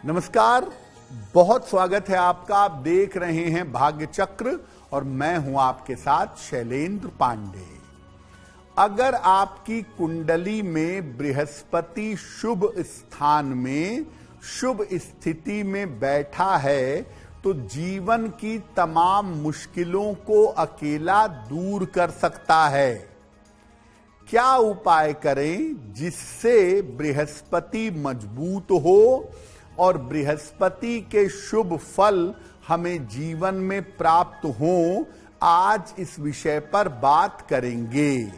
नमस्कार, बहुत स्वागत है आपका। आप देख रहे हैं भाग्य चक्र और मैं हूं आपके साथ शैलेंद्र पांडे। अगर आपकी कुंडली में बृहस्पति शुभ स्थान में शुभ स्थिति में बैठा है तो जीवन की तमाम मुश्किलों को अकेला दूर कर सकता है। क्या उपाय करें जिससे बृहस्पति मजबूत हो और बृहस्पति के शुभ फल हमें जीवन में प्राप्त हों, आज इस विषय पर बात करेंगे।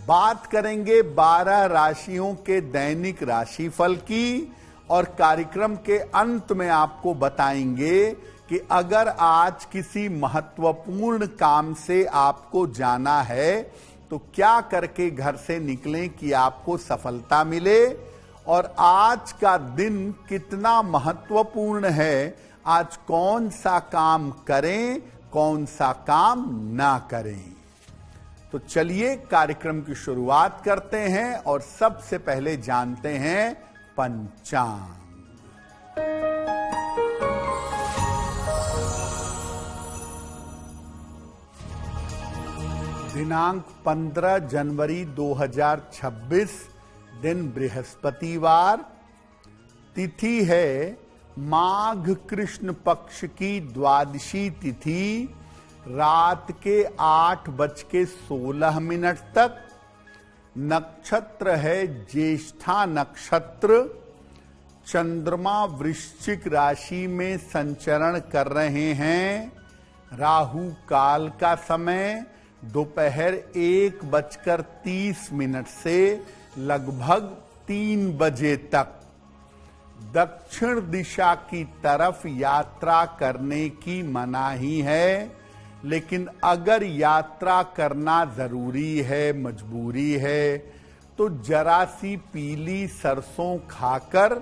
12 राशियों के दैनिक राशिफल की और कार्यक्रम के अंत में आपको बताएंगे कि अगर आज किसी महत्वपूर्ण काम से आपको जाना है तो क्या करके घर से निकलें कि आपको सफलता मिले, और आज का दिन कितना महत्वपूर्ण है, आज कौन सा काम करें कौन सा काम ना करें। तो चलिए कार्यक्रम की शुरुआत करते हैं और सबसे पहले जानते हैं पंचांग। दिनांक 15 जनवरी 2026, दिन बृहस्पतिवार, तिथि है माघ कृष्ण पक्ष की द्वादशी तिथि, रात के 8:16 तक। नक्षत्र है ज्येष्ठा नक्षत्र। चंद्रमा वृश्चिक राशि में संचरण कर रहे हैं। राहु काल का समय दोपहर 1:30 से लगभग 3 बजे तक। दक्षिण दिशा की तरफ यात्रा करने की मनाही है, लेकिन अगर यात्रा करना जरूरी है, मजबूरी है, तो जरा सी पीली सरसों खाकर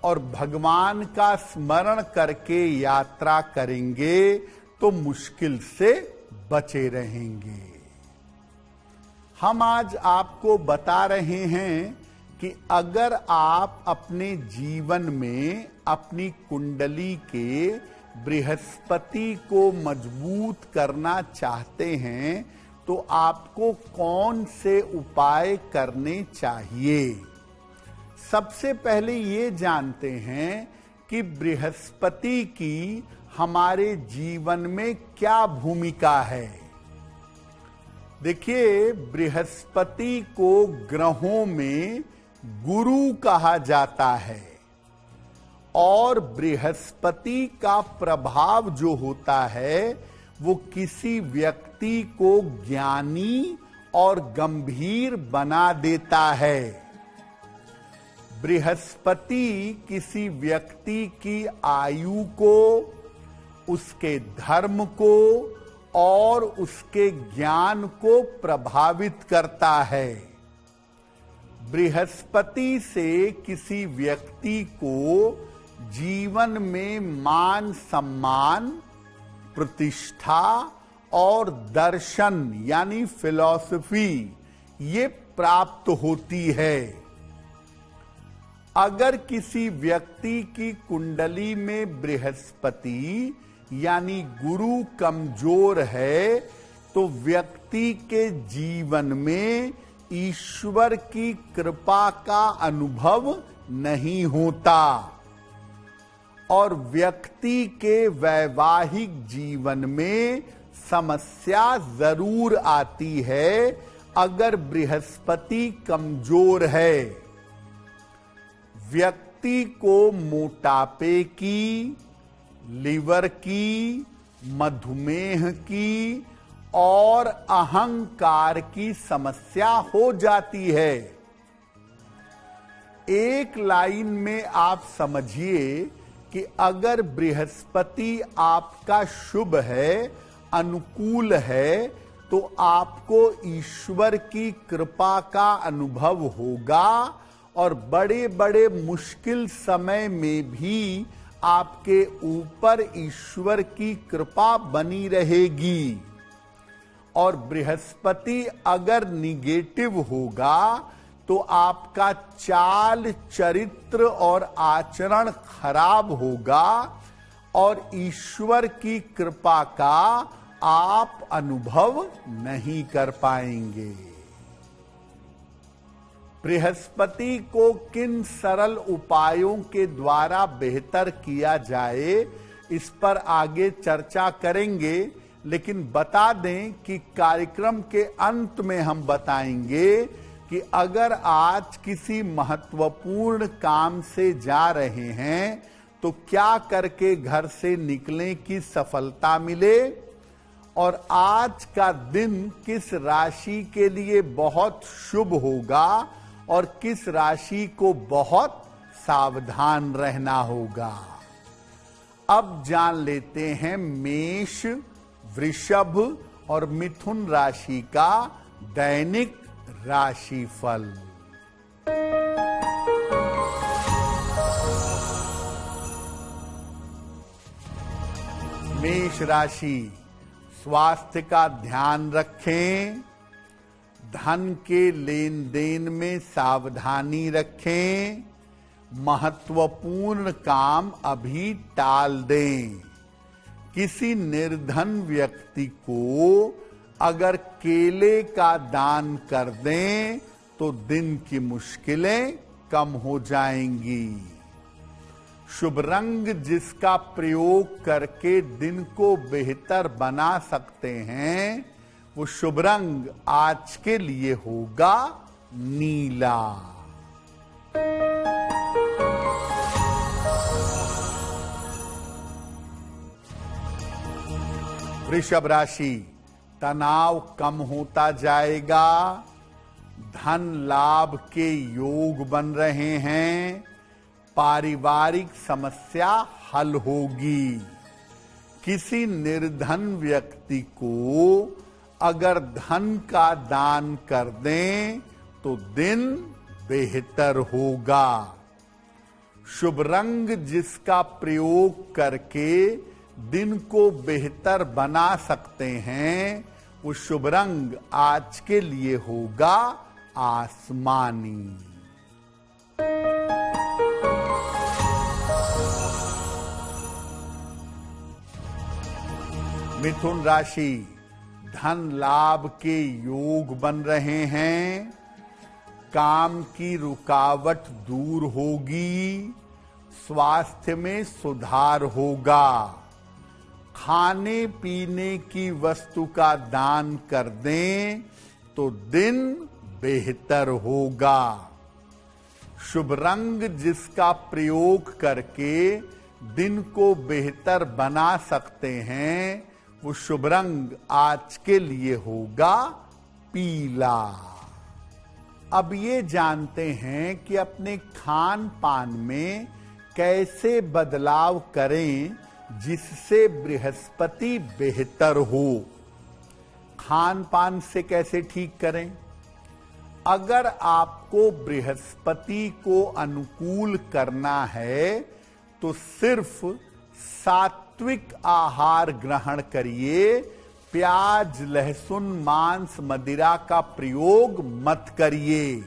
और भगवान का स्मरण करके यात्रा करेंगे तो मुश्किल से बचे रहेंगे। हम आज आपको बता रहे हैं कि अगर आप अपने जीवन में अपनी कुंडली के बृहस्पति को मजबूत करना चाहते हैं तो आपको कौन से उपाय करने चाहिए। सबसे पहले ये जानते हैं कि बृहस्पति की हमारे जीवन में क्या भूमिका है। देखिए, बृहस्पति को ग्रहों में गुरु कहा जाता है और बृहस्पति का प्रभाव जो होता है वो किसी व्यक्ति को ज्ञानी और गंभीर बना देता है। बृहस्पति किसी व्यक्ति की आयु को, उसके धर्म को और उसके ज्ञान को प्रभावित करता है। बृहस्पति से किसी व्यक्ति को जीवन में मान सम्मान, प्रतिष्ठा और दर्शन यानी फिलॉसफी ये प्राप्त होती है। अगर किसी व्यक्ति की कुंडली में बृहस्पति यानी गुरु कमजोर है तो व्यक्ति के जीवन में ईश्वर की कृपा का अनुभव नहीं होता और व्यक्ति के वैवाहिक जीवन में समस्या जरूर आती है अगर बृहस्पति कमजोर है। व्यक्ति को मोटापे की, लिवर की, मधुमेह की और अहंकार की समस्या हो जाती है। एक लाइन में आप समझिए कि अगर बृहस्पति आपका शुभ है, अनुकूल है, तो आपको ईश्वर की कृपा का अनुभव होगा और बड़े बड़े मुश्किल समय में भी आपके ऊपर ईश्वर की कृपा बनी रहेगी। और बृहस्पति अगर निगेटिव होगा तो आपका चाल चरित्र और आचरण खराब होगा और ईश्वर की कृपा का आप अनुभव नहीं कर पाएंगे। बृहस्पति को किन सरल उपायों के द्वारा बेहतर किया जाए, इस पर आगे चर्चा करेंगे, लेकिन बता दें कि कार्यक्रम के अंत में हम बताएंगे कि अगर आज किसी महत्वपूर्ण काम से जा रहे हैं तो क्या करके घर से निकलें कि सफलता मिले, और आज का दिन किस राशि के लिए बहुत शुभ होगा और किस राशि को बहुत सावधान रहना होगा। अब जान लेते हैं मेष, वृषभ और मिथुन राशि का दैनिक राशिफल। मेष राशि, स्वास्थ्य का ध्यान रखें, धन के लेन देन में सावधानी रखें, महत्वपूर्ण काम अभी टाल दें। किसी निर्धन व्यक्ति को अगर केले का दान कर दें तो दिन की मुश्किलें कम हो जाएंगी। शुभ रंग जिसका प्रयोग करके दिन को बेहतर बना सकते हैं, वो शुभ रंग आज के लिए होगा नीला। वृषभ राशि, तनाव कम होता जाएगा, धन लाभ के योग बन रहे हैं, पारिवारिक समस्या हल होगी। किसी निर्धन व्यक्ति को अगर धन का दान कर दें तो दिन बेहतर होगा। शुभ रंग जिसका प्रयोग करके दिन को बेहतर बना सकते हैं, वो शुभ रंग आज के लिए होगा आसमानी। मिथुन राशि, धन लाभ के योग बन रहे हैं, काम की रुकावट दूर होगी, स्वास्थ्य में सुधार होगा। खाने पीने की वस्तु का दान कर दें तो दिन बेहतर होगा। शुभ रंग जिसका प्रयोग करके दिन को बेहतर बना सकते हैं, वो शुभ रंग आज के लिए होगा पीला। अब ये जानते हैं कि अपने खान पान में कैसे बदलाव करें जिससे बृहस्पति बेहतर हो। खान पान से कैसे ठीक करें? अगर आपको बृहस्पति को अनुकूल करना है तो सिर्फ सात्विक आहार ग्रहण करिए, प्याज, लहसुन, मांस, मदिरा का प्रयोग मत करिए।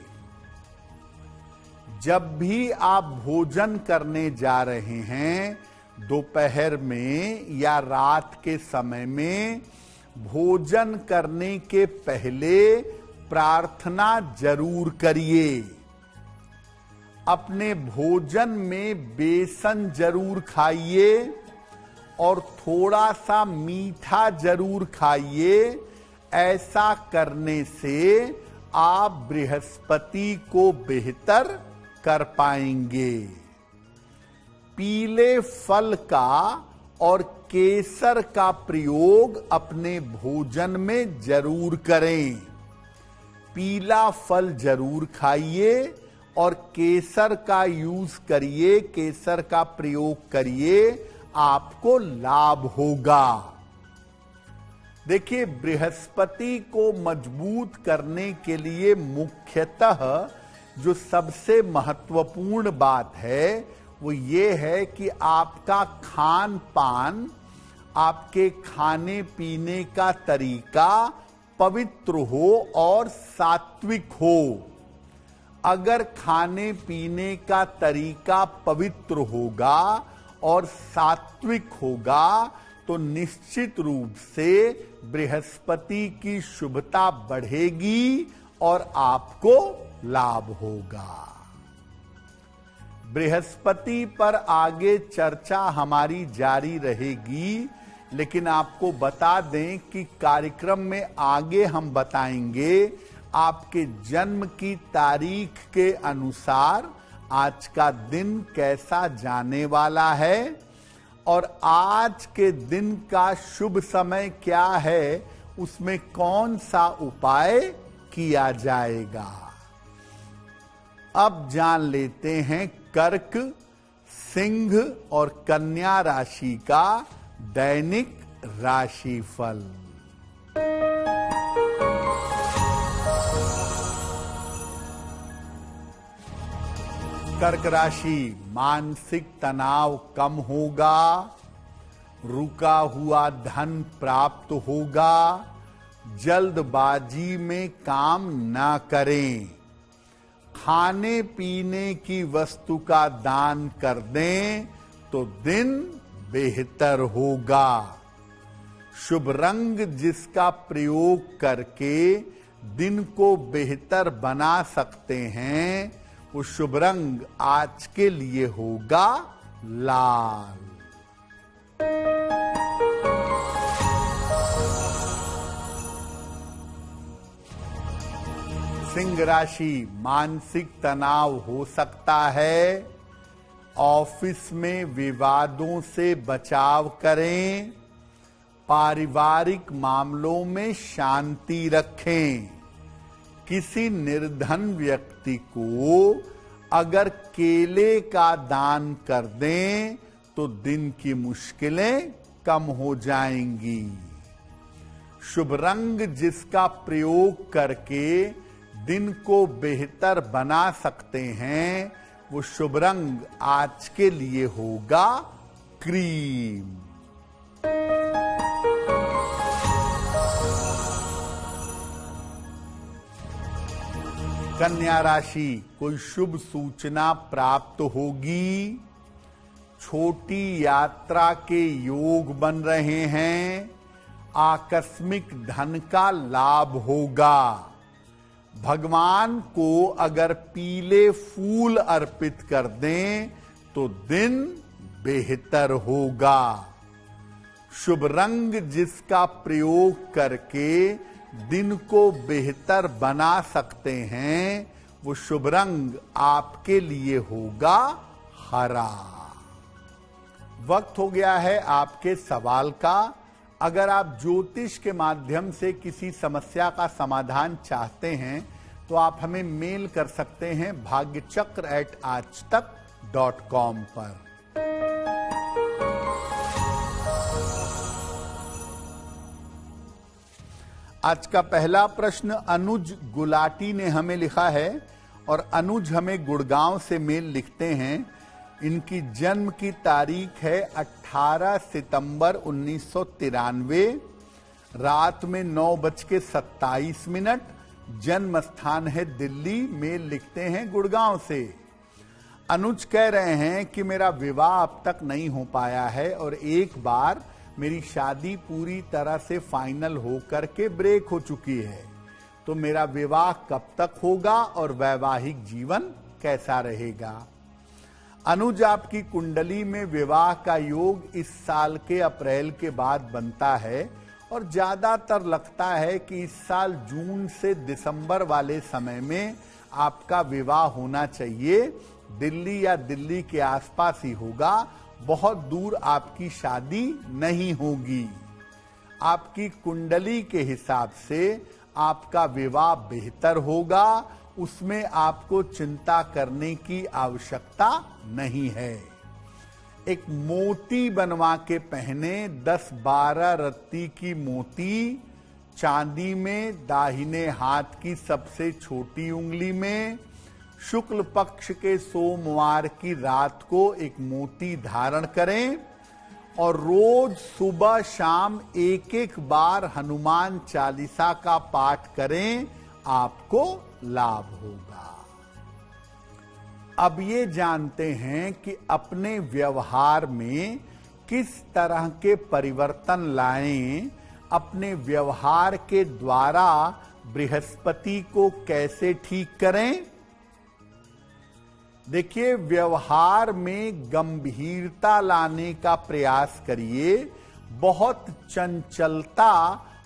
जब भी आप भोजन करने जा रहे हैं, दोपहर में या रात के समय में, भोजन करने के पहले प्रार्थना जरूर करिए। अपने भोजन में बेसन जरूर खाइए और थोड़ा सा मीठा जरूर खाइए। ऐसा करने से आप बृहस्पति को बेहतर कर पाएंगे। पीले फल का और केसर का प्रयोग अपने भोजन में जरूर करें। पीला फल जरूर खाइए और केसर का यूज करिए, केसर का प्रयोग करिए, आपको लाभ होगा। देखिए, बृहस्पति को मजबूत करने के लिए मुख्यतः जो सबसे महत्वपूर्ण बात है वो ये है कि आपका खान पान, आपके खाने पीने का तरीका पवित्र हो और सात्विक हो। अगर खाने पीने का तरीका पवित्र होगा और सात्विक होगा तो निश्चित रूप से बृहस्पति की शुभता बढ़ेगी और आपको लाभ होगा। बृहस्पति पर आगे चर्चा हमारी जारी रहेगी, लेकिन आपको बता दें कि कार्यक्रम में आगे हम बताएंगे आपके जन्म की तारीख के अनुसार आज का दिन कैसा जाने वाला है और आज के दिन का शुभ समय क्या है, उसमें कौन सा उपाय किया जाएगा। अब जान लेते हैं कर्क, सिंह और कन्या राशि का दैनिक राशिफल। कर्क राशि, मानसिक तनाव कम होगा, रुका हुआ धन प्राप्त होगा, जल्दबाजी में काम ना करें, खाने पीने की वस्तु का दान कर दें तो दिन बेहतर होगा। शुभ रंग जिसका प्रयोग करके दिन को बेहतर बना सकते हैं, वो शुभ रंग आज के लिए होगा लाल। सिंह राशि, मानसिक तनाव हो सकता है, ऑफिस में विवादों से बचाव करें, पारिवारिक मामलों में शांति रखें। किसी निर्धन व्यक्ति को अगर केले का दान कर दें तो दिन की मुश्किलें कम हो जाएंगी। शुभ रंग जिसका प्रयोग करके दिन को बेहतर बना सकते हैं, वो शुभ रंग आज के लिए होगा क्रीम। कन्या राशि, कोई शुभ सूचना प्राप्त होगी, छोटी यात्रा के योग बन रहे हैं, आकस्मिक धन का लाभ होगा। भगवान को अगर पीले फूल अर्पित कर दें तो दिन बेहतर होगा। शुभ रंग जिसका प्रयोग करके दिन को बेहतर बना सकते हैं, वो शुभ रंग आपके लिए होगा हरा। वक्त हो गया है आपके सवाल का। अगर आप ज्योतिष के माध्यम से किसी समस्या का समाधान चाहते हैं तो आप हमें मेल कर सकते हैं bhagyachakra@aajtak.com पर। आज का पहला प्रश्न अनुज गुलाटी ने हमें लिखा है और अनुज हमें गुड़गांव से मेल लिखते हैं। इनकी जन्म की तारीख है 18 सितंबर 1993, रात में 9:27। जन्म स्थान है दिल्ली। मेल लिखते हैं गुड़गांव से। अनुज कह रहे हैं कि मेरा विवाह अब तक नहीं हो पाया है और एक बार मेरी शादी पूरी तरह से फाइनल होकर के ब्रेक हो चुकी है, तो मेरा विवाह कब तक होगा और वैवाहिक जीवन कैसा रहेगा। अनुज, आपकी कुंडली में विवाह का योग इस साल के अप्रैल के बाद बनता है और ज्यादातर लगता है कि इस साल जून से दिसंबर वाले समय में आपका विवाह होना चाहिए। दिल्ली या दिल्ली के आसपास ही होगा, बहुत दूर आपकी शादी नहीं होगी। आपकी कुंडली के हिसाब से आपका विवाह बेहतर होगा, उसमें आपको चिंता करने की आवश्यकता नहीं है। एक मोती बनवा के पहने, 10-12 रत्ती की मोती चांदी में दाहिने हाथ की सबसे छोटी उंगली में, शुक्ल पक्ष के सोमवार की रात को एक मोती धारण करें और रोज सुबह शाम एक बार हनुमान चालीसा का पाठ करें, आपको लाभ होगा। अब ये जानते हैं कि अपने व्यवहार में किस तरह के परिवर्तन लाएं, अपने व्यवहार के द्वारा बृहस्पति को कैसे ठीक करें। देखिए, व्यवहार में गंभीरता लाने का प्रयास करिए। बहुत चंचलता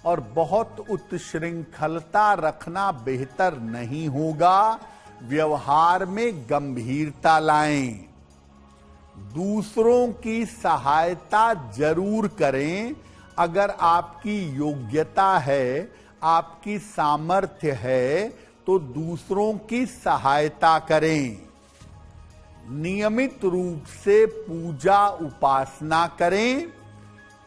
और बहुत उत्श्रृंखलता रखना बेहतर नहीं होगा। व्यवहार में गंभीरता लाएं। दूसरों की सहायता जरूर करें। अगर आपकी योग्यता है, आपकी सामर्थ्य है, तो दूसरों की सहायता करें। नियमित रूप से पूजा उपासना करें।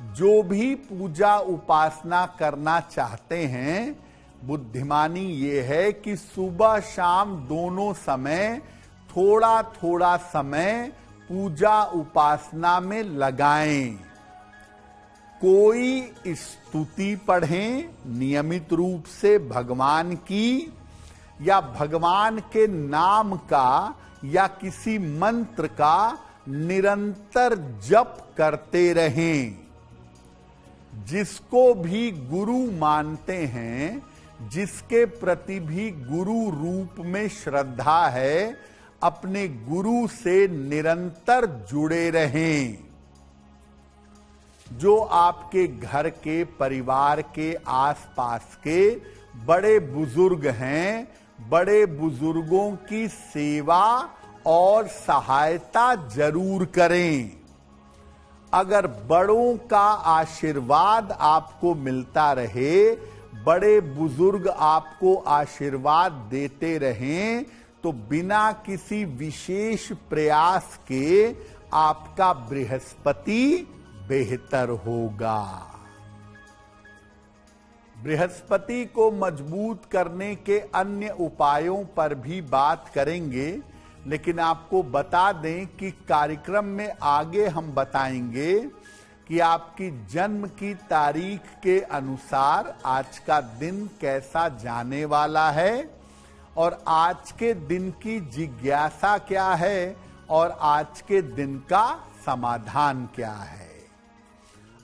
जो भी पूजा उपासना करना चाहते हैं, बुद्धिमानी ये है कि सुबह शाम दोनों समय थोड़ा थोड़ा समय पूजा उपासना में लगाएं। कोई स्तुति पढ़ें नियमित रूप से भगवान की, या भगवान के नाम का या किसी मंत्र का निरंतर जप करते रहें। जिसको भी गुरु मानते हैं, जिसके प्रति भी गुरु रूप में श्रद्धा है, अपने गुरु से निरंतर जुड़े रहें। जो आपके घर के, परिवार के आसपास के बड़े बुजुर्ग हैं, बड़े बुजुर्गों की सेवा और सहायता जरूर करें। अगर बड़ों का आशीर्वाद आपको मिलता रहे, बड़े बुजुर्ग आपको आशीर्वाद देते रहें, तो बिना किसी विशेष प्रयास के आपका बृहस्पति बेहतर होगा। बृहस्पति को मजबूत करने के अन्य उपायों पर भी बात करेंगे, लेकिन आपको बता दें कि कार्यक्रम में आगे हम बताएंगे कि आपकी जन्म की तारीख के अनुसार आज का दिन कैसा जाने वाला है और आज के दिन की जिज्ञासा क्या है और आज के दिन का समाधान क्या है।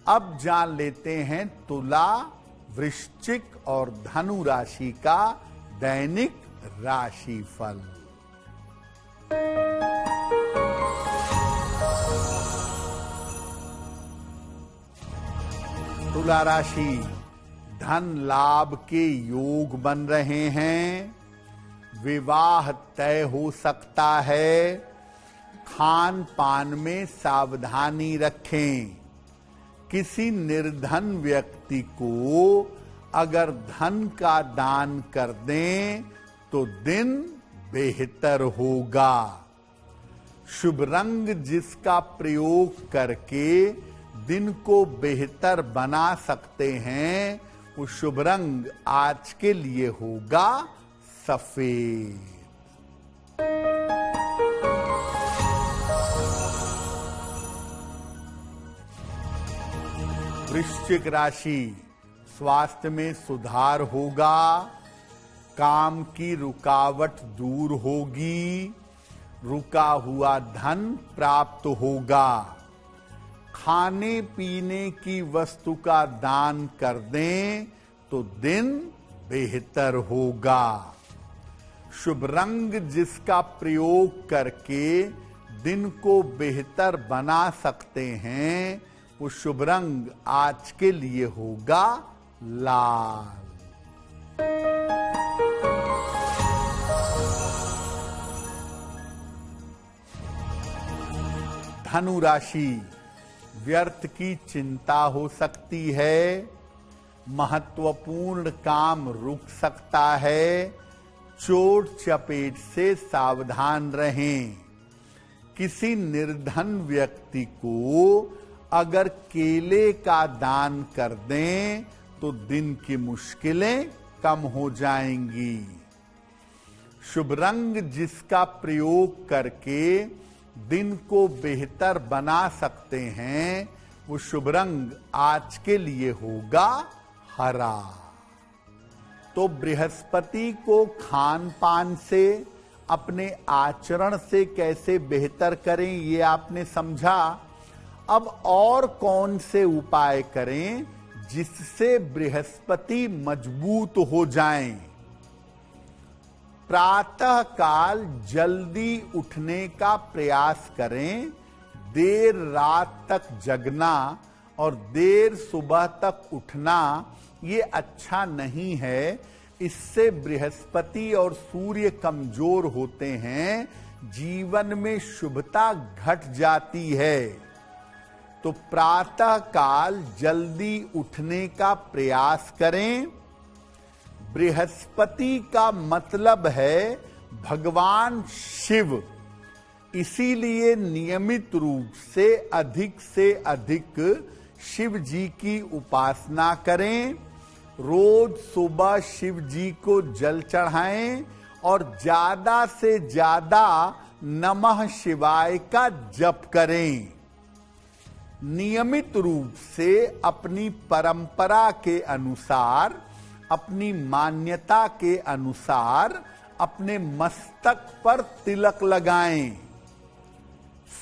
अब जान लेते हैं तुला, वृश्चिक और धनु राशि का दैनिक राशिफल। तुला राशि, धन लाभ के योग बन रहे हैं। विवाह तय हो सकता है। खान पान में सावधानी रखें। किसी निर्धन व्यक्ति को अगर धन का दान कर दें तो दिन बेहतर होगा। शुभ रंग जिसका प्रयोग करके दिन को बेहतर बना सकते हैं, वो शुभ रंग आज के लिए होगा सफेद। वृश्चिक राशि, स्वास्थ्य में सुधार होगा। काम की रुकावट दूर होगी। रुका हुआ धन प्राप्त होगा। खाने पीने की वस्तु का दान कर दें तो दिन बेहतर होगा। शुभ रंग जिसका प्रयोग करके दिन को बेहतर बना सकते हैं, वो शुभ रंग आज के लिए होगा लाल। धनु राशि, व्यर्थ की चिंता हो सकती है। महत्वपूर्ण काम रुक सकता है। चोट चपेट से सावधान रहें। किसी निर्धन व्यक्ति को अगर केले का दान कर दें तो दिन की मुश्किलें कम हो जाएंगी। शुभ रंग जिसका प्रयोग करके दिन को बेहतर बना सकते हैं, वो शुभ रंग आज के लिए होगा हरा। तो बृहस्पति को खान पान से, अपने आचरण से कैसे बेहतर करें ये आपने समझा। अब और कौन से उपाय करें जिससे बृहस्पति मजबूत हो जाएं। प्रातः काल जल्दी उठने का प्रयास करें। देर रात तक जगना और देर सुबह तक उठना ये अच्छा नहीं है। इससे बृहस्पति और सूर्य कमजोर होते हैं, जीवन में शुभता घट जाती है। तो प्रातः काल जल्दी उठने का प्रयास करें। बृहस्पति का मतलब है भगवान शिव, इसीलिए नियमित रूप से अधिक शिव जी की उपासना करें। रोज सुबह शिव जी को जल चढ़ाएं और ज्यादा से ज्यादा नमः शिवाय का जप करें। नियमित रूप से अपनी परंपरा के अनुसार, अपनी मान्यता के अनुसार अपने मस्तक पर तिलक लगाएं।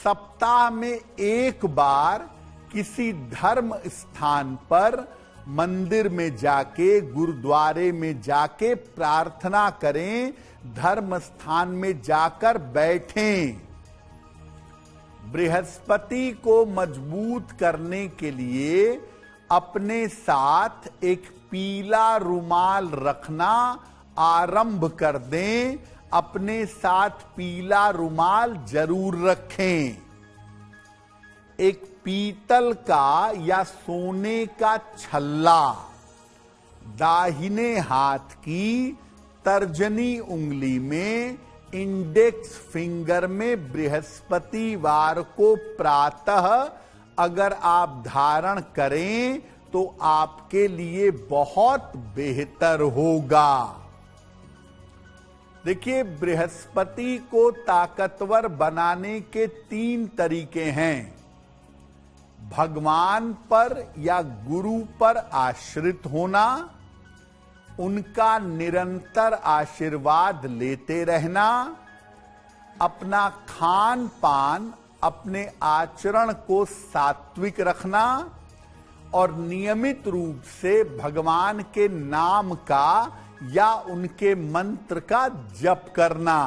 सप्ताह में एक बार किसी धर्म स्थान पर, मंदिर में जाके, गुरुद्वारे में जाके प्रार्थना करें। धर्म स्थान में जाकर बैठें। बृहस्पति को मजबूत करने के लिए अपने साथ एक पीला रुमाल रखना आरंभ कर दें। अपने साथ पीला रुमाल जरूर रखें। एक पीतल का या सोने का छल्ला दाहिने हाथ की तर्जनी उंगली में, इंडेक्स फिंगर में बृहस्पतिवार को प्रातः अगर आप धारण करें तो आपके लिए बहुत बेहतर होगा। देखिए, बृहस्पति को ताकतवर बनाने के 3 तरीके हैं। भगवान पर या गुरु पर आश्रित होना, उनका निरंतर आशीर्वाद लेते रहना, अपना खान पान, अपने आचरण को सात्विक रखना और नियमित रूप से भगवान के नाम का या उनके मंत्र का जप करना।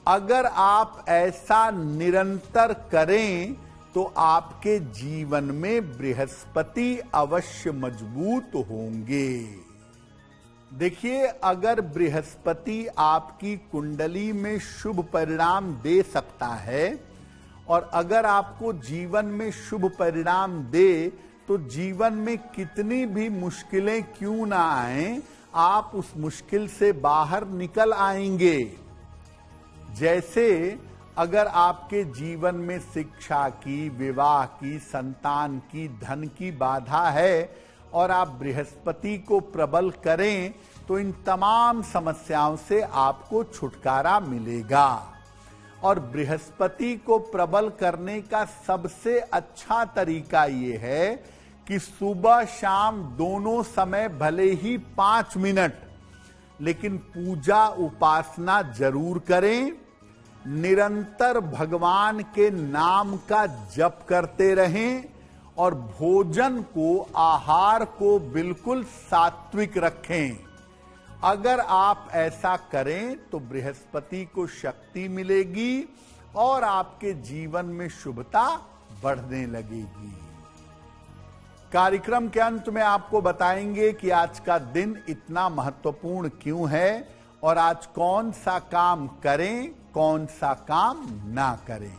अगर आप ऐसा निरंतर करें तो आपके जीवन में बृहस्पति अवश्य मजबूत होंगे। देखिए, अगर बृहस्पति आपकी कुंडली में शुभ परिणाम दे सकता है और अगर आपको जीवन में शुभ परिणाम दे तो जीवन में कितनी भी मुश्किलें क्यों ना आएं, आप उस मुश्किल से बाहर निकल आएंगे। जैसे अगर आपके जीवन में शिक्षा की, विवाह की, संतान की, धन की बाधा है और आप बृहस्पति को प्रबल करें तो इन तमाम समस्याओं से आपको छुटकारा मिलेगा। और बृहस्पति को प्रबल करने का सबसे अच्छा तरीका ये है कि सुबह शाम दोनों समय भले ही 5 मिनट, लेकिन पूजा उपासना जरूर करें। निरंतर भगवान के नाम का जप करते रहें और भोजन को, आहार को बिल्कुल सात्विक रखें। अगर आप ऐसा करें तो बृहस्पति को शक्ति मिलेगी और आपके जीवन में शुभता बढ़ने लगेगी। कार्यक्रम के अंत में आपको बताएंगे कि आज का दिन इतना महत्वपूर्ण क्यों है और आज कौन सा काम करें, कौन सा काम ना करें।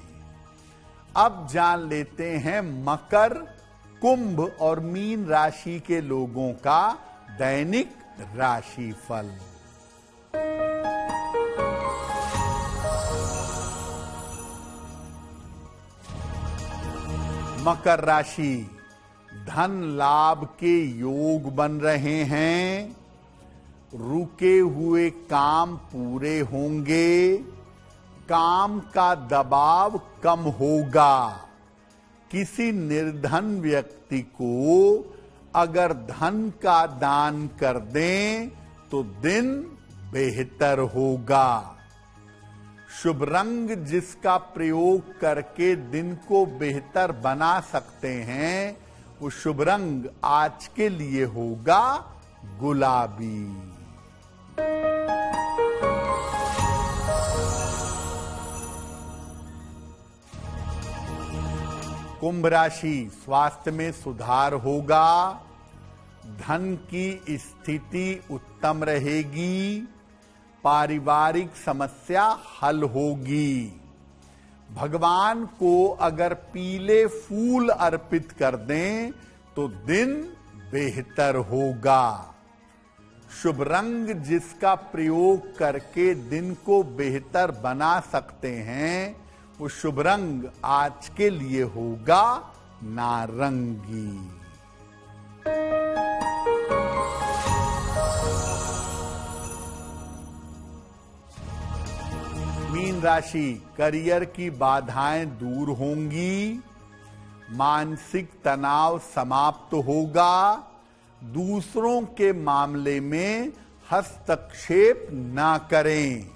अब जान लेते हैं मकर, कुंभ और मीन राशि के लोगों का दैनिक राशिफल। मकर राशि, धन लाभ के योग बन रहे हैं। रुके हुए काम पूरे होंगे। काम का दबाव कम होगा। किसी निर्धन व्यक्ति को अगर धन का दान कर दें तो दिन बेहतर होगा। शुभ रंग जिसका प्रयोग करके दिन को बेहतर बना सकते हैं, वो शुभ रंग आज के लिए होगा गुलाबी। कुंभ राशि, स्वास्थ्य में सुधार होगा, धन की स्थिति उत्तम रहेगी, पारिवारिक समस्या हल होगी। भगवान को अगर पीले फूल अर्पित कर दें तो दिन बेहतर होगा। शुभ रंग जिसका प्रयोग करके दिन को बेहतर बना सकते हैं, वो शुभ रंग आज के लिए होगा नारंगी। मीन राशि, करियर की बाधाएं दूर होंगी, मानसिक तनाव समाप्त होगा, दूसरों के मामले में हस्तक्षेप ना करें,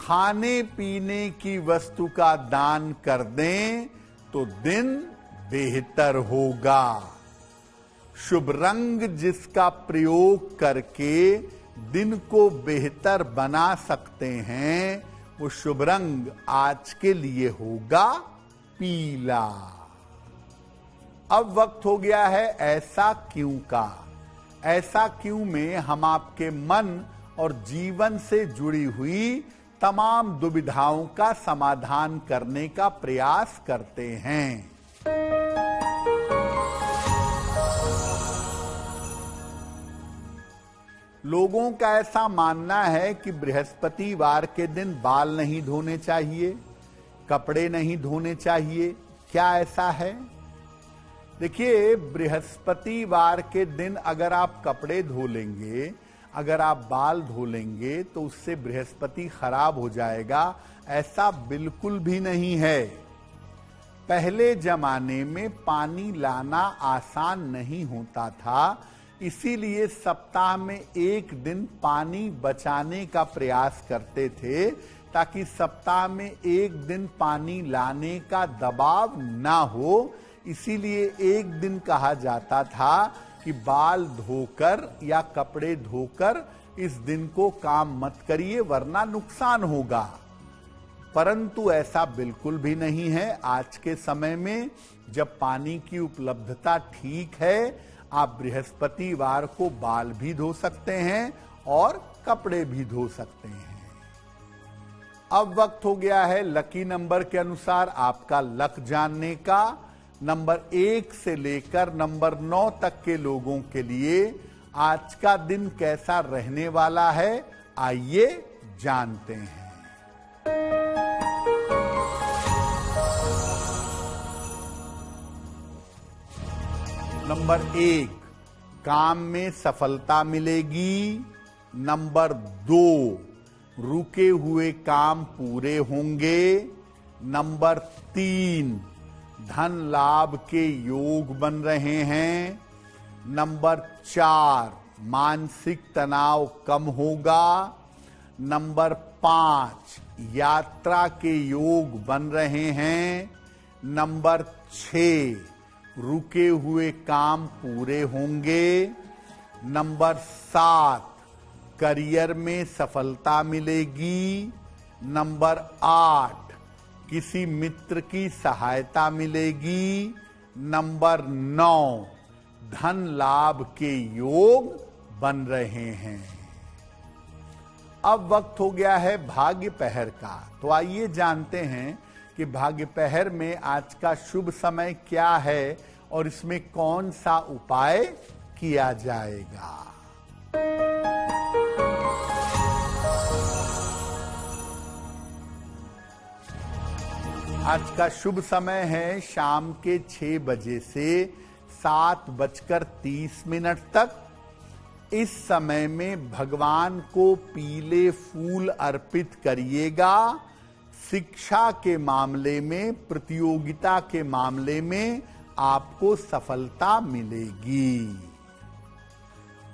खाने पीने की वस्तु का दान कर दें तो दिन बेहतर होगा। शुभ रंग जिसका प्रयोग करके दिन को बेहतर बना सकते हैं, वो शुभ रंग आज के लिए होगा पीला। अब वक्त हो गया है ऐसा क्यों का। ऐसा क्यों में हम आपके मन और जीवन से जुड़ी हुई तमाम दुविधाओं का समाधान करने का प्रयास करते हैं। लोगों का ऐसा मानना है कि बृहस्पतिवार के दिन बाल नहीं धोने चाहिए, कपड़े नहीं धोने चाहिए। क्या ऐसा है? देखिए, बृहस्पतिवार के दिन अगर आप कपड़े धो लेंगे, अगर आप बाल धो लेंगे तो उससे बृहस्पति खराब हो जाएगा, ऐसा बिल्कुल भी नहीं है। पहले जमाने में पानी लाना आसान नहीं होता था, इसीलिए सप्ताह में एक दिन पानी बचाने का प्रयास करते थे, ताकि सप्ताह में एक दिन पानी लाने का दबाव ना हो। इसीलिए एक दिन कहा जाता था कि बाल धोकर या कपड़े धोकर इस दिन को काम मत करिए, वरना नुकसान होगा। परंतु ऐसा बिल्कुल भी नहीं है। आज के समय में जब पानी की उपलब्धता ठीक है, आप बृहस्पतिवार को बाल भी धो सकते हैं और कपड़े भी धो सकते हैं। अब वक्त हो गया है लकी नंबर के अनुसार आपका लक जानने का। नंबर 1 से लेकर नंबर 9 तक के लोगों के लिए आज का दिन कैसा रहने वाला है, आइए जानते हैं। नंबर 1, काम में सफलता मिलेगी। नंबर 2, रुके हुए काम पूरे होंगे। नंबर 3, धन लाभ के योग बन रहे हैं। नंबर 4, मानसिक तनाव कम होगा। नंबर 5, यात्रा के योग बन रहे हैं। नंबर 6, रुके हुए काम पूरे होंगे। नंबर 7, करियर में सफलता मिलेगी। नंबर 8, किसी मित्र की सहायता मिलेगी। नंबर 9, धन लाभ के योग बन रहे हैं। अब वक्त हो गया है भाग्य पहर का। तो आइए जानते हैं कि भाग्य पहर में आज का शुभ समय क्या है और इसमें कौन सा उपाय किया जाएगा। आज का शुभ समय है शाम के 6 बजे से 7:30 तक। इस समय में भगवान को पीले फूल अर्पित करिएगा। शिक्षा के मामले में, प्रतियोगिता के मामले में आपको सफलता मिलेगी।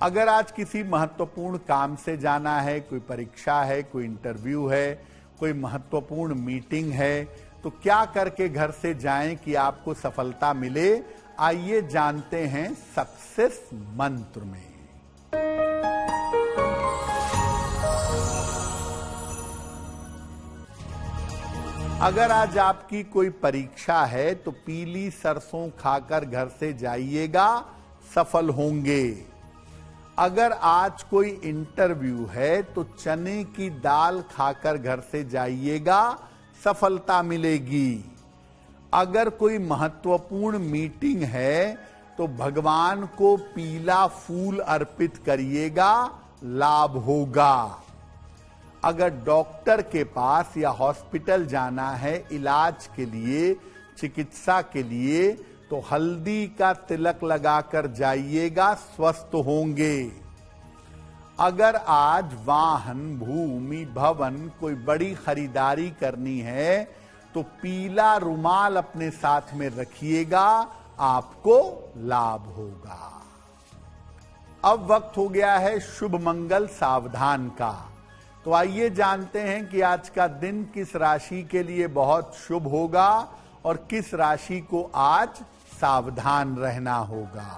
अगर आज किसी महत्वपूर्ण काम से जाना है, कोई परीक्षा है, कोई इंटरव्यू है, कोई महत्वपूर्ण मीटिंग है, तो क्या करके घर से जाएं कि आपको सफलता मिले? आइए जानते हैं सक्सेस मंत्र में। अगर आज आपकी कोई परीक्षा है तो पीली सरसों खाकर घर से जाइएगा, सफल होंगे। अगर आज कोई इंटरव्यू है तो चने की दाल खाकर घर से जाइएगा, सफलता मिलेगी। अगर कोई महत्वपूर्ण मीटिंग है तो भगवान को पीला फूल अर्पित करिएगा, लाभ होगा। अगर डॉक्टर के पास या हॉस्पिटल जाना है इलाज के लिए, चिकित्सा के लिए, तो हल्दी का तिलक लगाकर जाइएगा, स्वस्थ होंगे। अगर आज वाहन, भूमि, भवन कोई बड़ी खरीदारी करनी है तो पीला रुमाल अपने साथ में रखिएगा, आपको लाभ होगा। अब वक्त हो गया है शुभ मंगल सावधान का। तो आइए जानते हैं कि आज का दिन किस राशि के लिए बहुत शुभ होगा और किस राशि को आज सावधान रहना होगा।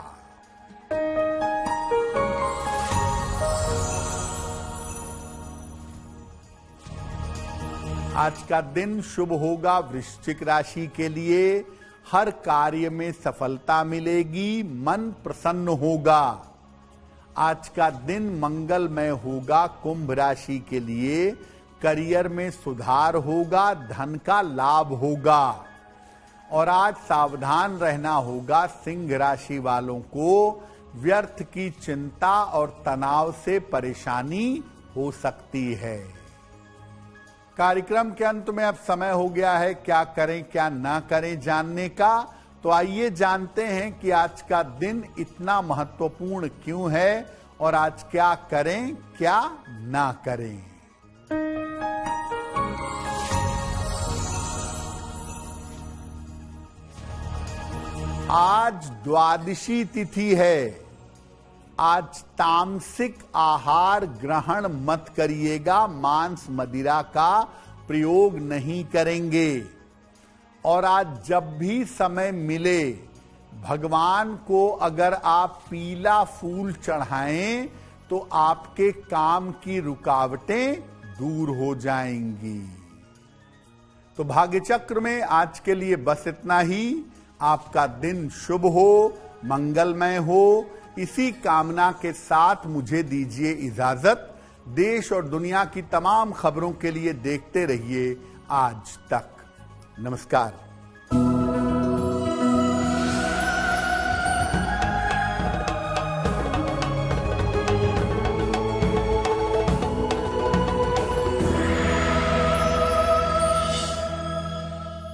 आज का दिन शुभ होगा वृश्चिक राशि के लिए। हर कार्य में सफलता मिलेगी, मन प्रसन्न होगा। आज का दिन मंगलमय होगा कुंभ राशि के लिए। करियर में सुधार होगा, धन का लाभ होगा। और आज सावधान रहना होगा सिंह राशि वालों को। व्यर्थ की चिंता और तनाव से परेशानी हो सकती है। कार्यक्रम के अंत में अब समय हो गया है क्या करें क्या ना करें जानने का। तो आइए जानते हैं कि आज का दिन इतना महत्वपूर्ण क्यों है और आज क्या करें क्या ना करें। आज द्वादशी तिथि है। आज तामसिक आहार ग्रहण मत करिएगा, मांस मदिरा का प्रयोग नहीं करेंगे। और आज जब भी समय मिले भगवान को अगर आप पीला फूल चढ़ाएं तो आपके काम की रुकावटें दूर हो जाएंगी। तो भाग्य चक्र में आज के लिए बस इतना ही। आपका दिन शुभ हो, मंगलमय हो, इसी कामना के साथ मुझे दीजिए इजाजत। देश और दुनिया की तमाम खबरों के लिए देखते रहिए आज तक। नमस्कार।